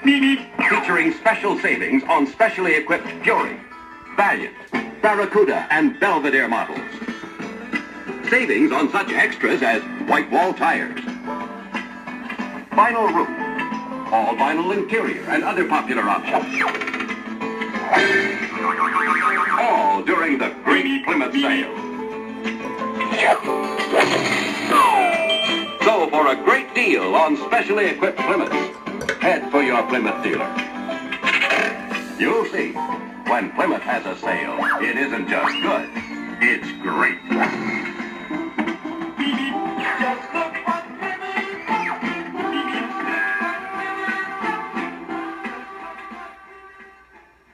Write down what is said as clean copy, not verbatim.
Featuring special savings on specially equipped Fury, Valiant, Barracuda, and Belvedere models. Savings on such extras as white wall tires, vinyl roof, all vinyl interior, and other popular options. All during the Great Plymouth Sale. So for a great deal on specially equipped Plymouths, head for your Plymouth dealer. You'll see, when Plymouth has a sale, it isn't just good, it's great.